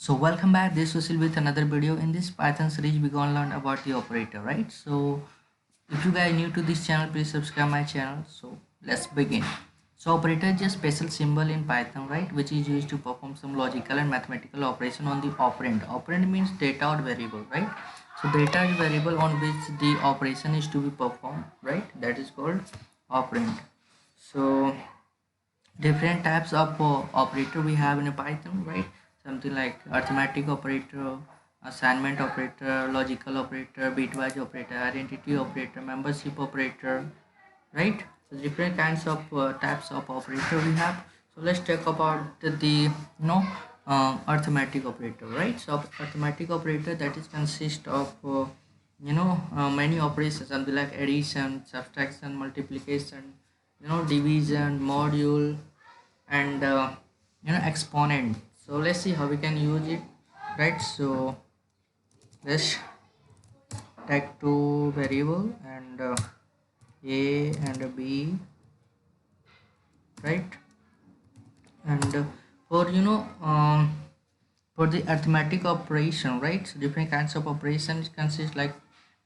So welcome back. This is Susil with another video. In this Python series, we're gonna learn about the operator, right? So if you guys new to this channel, please subscribe my channel. So let's begin. So operator is just special symbol in Python, right? Which is used to perform some logical and mathematical operation on the operand. Operand means data or variable, right? So data is variable on which the operation is to be performed, right? That is called operand. So different types of operator we have in a Python, right? Something like arithmetic operator, assignment operator, logical operator, bitwise operator, identity operator, membership operator, right? So different kinds of types of operator we have. So let's talk about arithmetic operator, right? So arithmetic operator, that is consist of many operations, something like addition, subtraction, multiplication, division, module, and exponent. So let's see how we can use it, right? So let's take two variable and a and b, right? And for for the arithmetic operation, right? So different kinds of operations consist like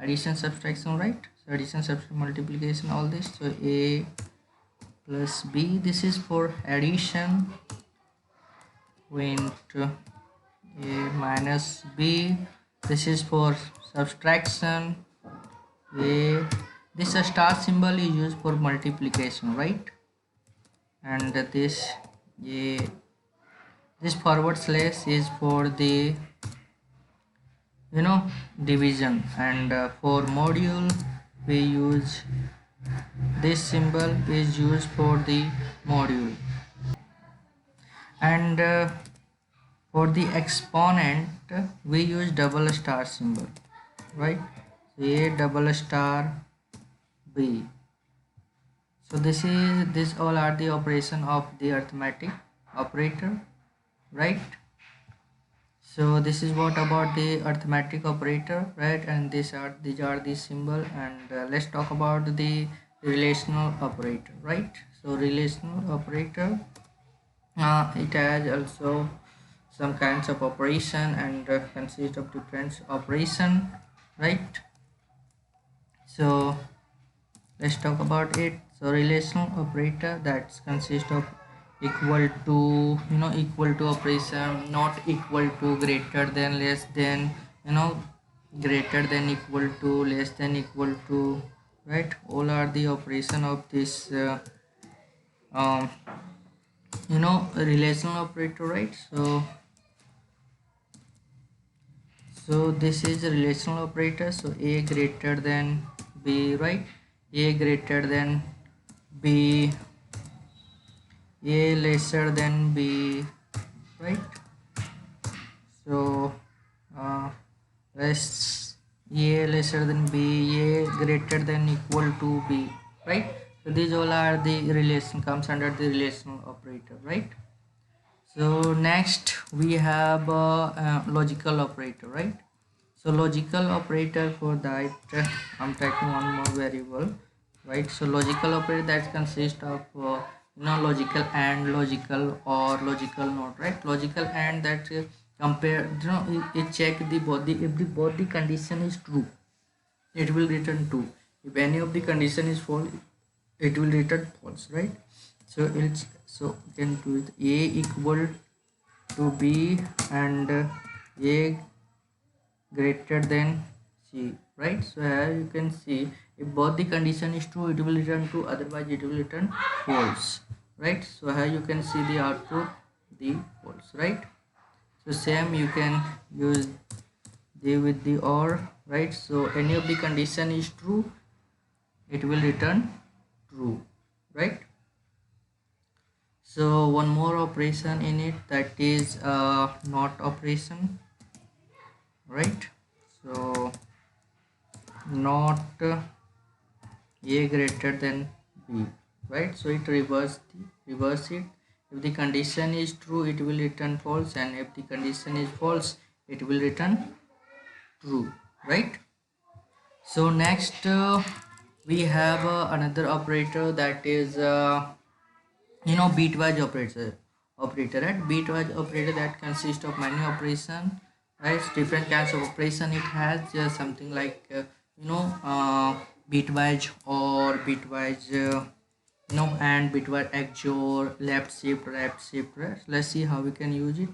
addition, subtraction, right? So addition, subtraction, multiplication, all this. So a plus b, this is for addition, went a minus b, this is for subtraction. A, this star symbol is used for multiplication, right? And a, this forward slash is for the division. And for module we use this symbol is used for the module. And for the exponent we use double star symbol, right? A double star b. So this all are the operation of the arithmetic operator, right? So this is what about the arithmetic operator, right? And these are the symbol. And let's talk about the relational operator, right? So relational operator, it has also some kinds of operation and consists of different operation, right? So let's talk about it. So relational operator that consists of equal to, equal to operation, not equal to, greater than, less than, greater than, equal to, less than, equal to, right? All are the operation of this um, relational operator, right? So this is a relational operator. So a greater than b, right? A greater than b, a lesser than b, right? So let's a lesser than b, a greater than equal to b, right? So these all are the relation, comes under the relational operator, right? So next we have logical operator, right? So logical operator, for that I'm taking one more variable, right? So logical operator that consists of logical and, logical or, logical not, right? Logical and that compare, it check the body, if the body condition is true it will return true, if any of the condition is false it will return false, right? So it's, so we can do it a equal to b and a greater than c, right? So here you can see if both the condition is true it will return true, otherwise it will return false, right? So here you can see the output, the false, right? So same you can use the with the or, right? So any of the condition is true it will return true, right? So one more operation in it, that is not operation, right? So not a greater than b, right? So it reverse it, if the condition is true it will return false, and if the condition is false it will return true, right? So next we have another operator, that is bitwise operator. operator, right? Bitwise operator that consists of many operation, right? Different kinds of operation it has, something like bitwise or bitwise and bitwise XOR, left shift, right shift, right? Let's see how we can use it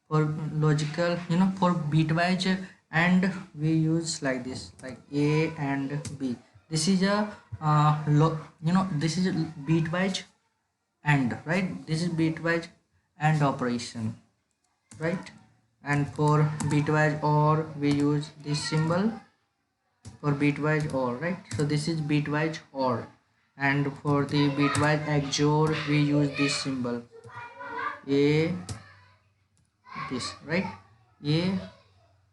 for logical, for bitwise. And we use like this, like A and B. This is a this is a bitwise and, right? This is bitwise and operation, right? And for bitwise or we use this symbol for bitwise or, right? So this is bitwise or. And for the bitwise XOR we use this symbol A, this, right? A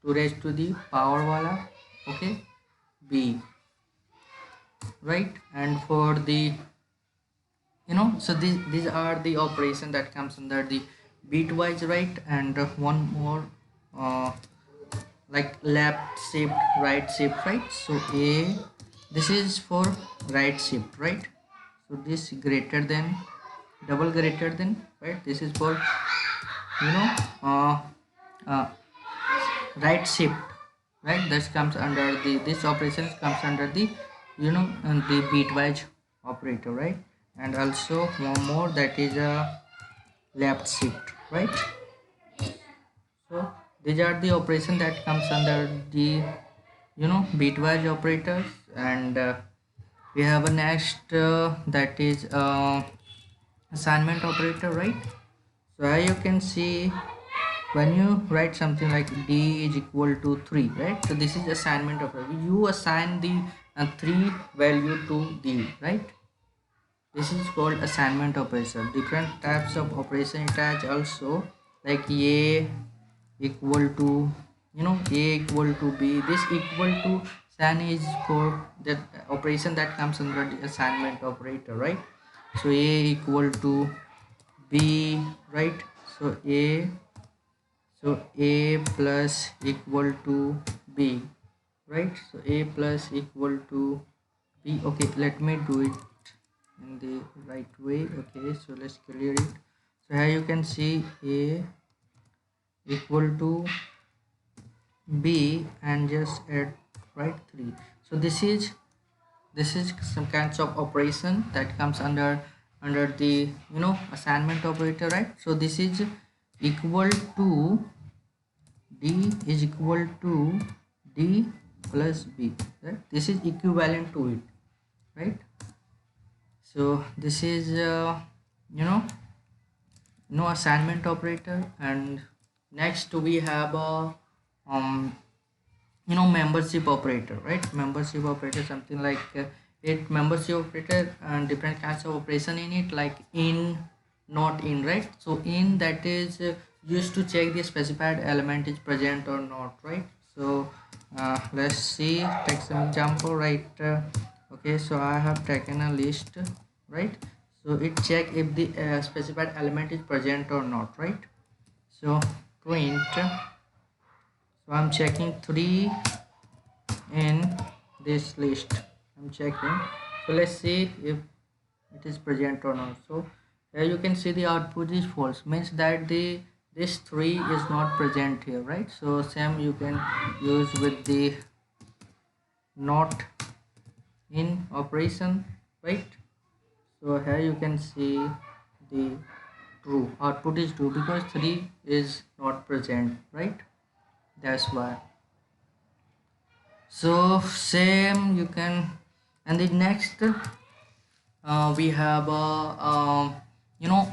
to raise to the power wala, okay, B, right? And for the, so these are the operation that comes under the bitwise, right? And one more, uh, like left shift, right shift, right? So A, this is for right shift, right? So this greater than, double greater than, right? This is for, you know uh, uh, right shift, right? This comes under the, this operation comes under the, the bitwise operator, right? And also one more, that is a left shift, right? So these are the operation that comes under the, bitwise operators. And we have a next, that is assignment operator, right? So here you can see, when you write something like D is equal to 3, right? So this is assignment operator. You assign the 3 value to D, right? This is called assignment operation. Different types of operation attach also, like A equal to, A equal to B. This equal to sign is for the operation that comes under the assignment operator, right? So A equal to B, right? So A plus equal to B, right? So A plus equal to B. Okay, let me do it in the right way. Okay, so let's clear it. So here you can see A equal to B and just add, right, 3. So this is some kinds of operation that comes under the, assignment operator, right? So this is equal to, D is equal to D plus B, right? This is equivalent to it, right? So this is you know no assignment operator. And next we have a um membership operator, right? Membership operator, something like it membership operator and different kinds of operation in it, like in, not in, right? So in, that is used to check the specified element is present or not, right? So let's see, take some example, right? Okay, so I have taken a list, right? So it check if the specified element is present or not, right? So print, so I'm checking 3 in this list, I'm checking. So let's see if it is present or not. So here you can see the output is false, means that the this 3 is not present here, right? So same you can use with the not in operation, right? So here you can see the true, output is true because 3 is not present, right? That's why. So same you can. And the next we have a you know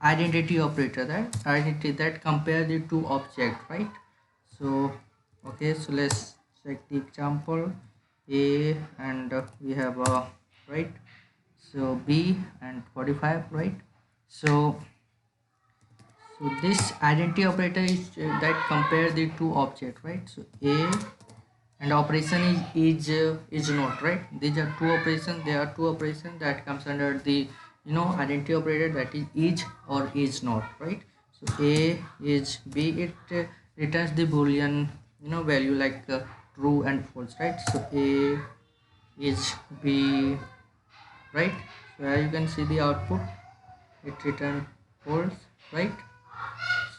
identity operator, that identity that compare the two object, right? So okay, so let's check the example A, and we have a, right, so B and 45, right? So this identity operator is that compare the two objects, right? So A and operation is not, right? These are two operations, there are two operations that comes under the identity operator, that is or is not, right? So A is B, it returns the boolean value like true and false, right? So A is B, right? So here you can see the output, it returns false. right?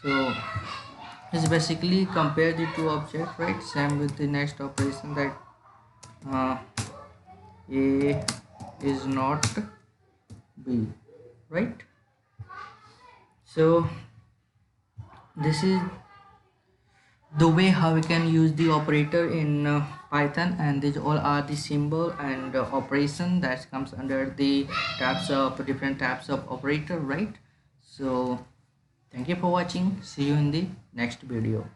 So it's basically compare the two objects, right? Same with the next operation, that uh, A is not B, right? So this is the way how we can use the operator in Python, and these all are the symbol and operation that comes under the types of different types of operator, right? So thank you for watching. See you in the next video.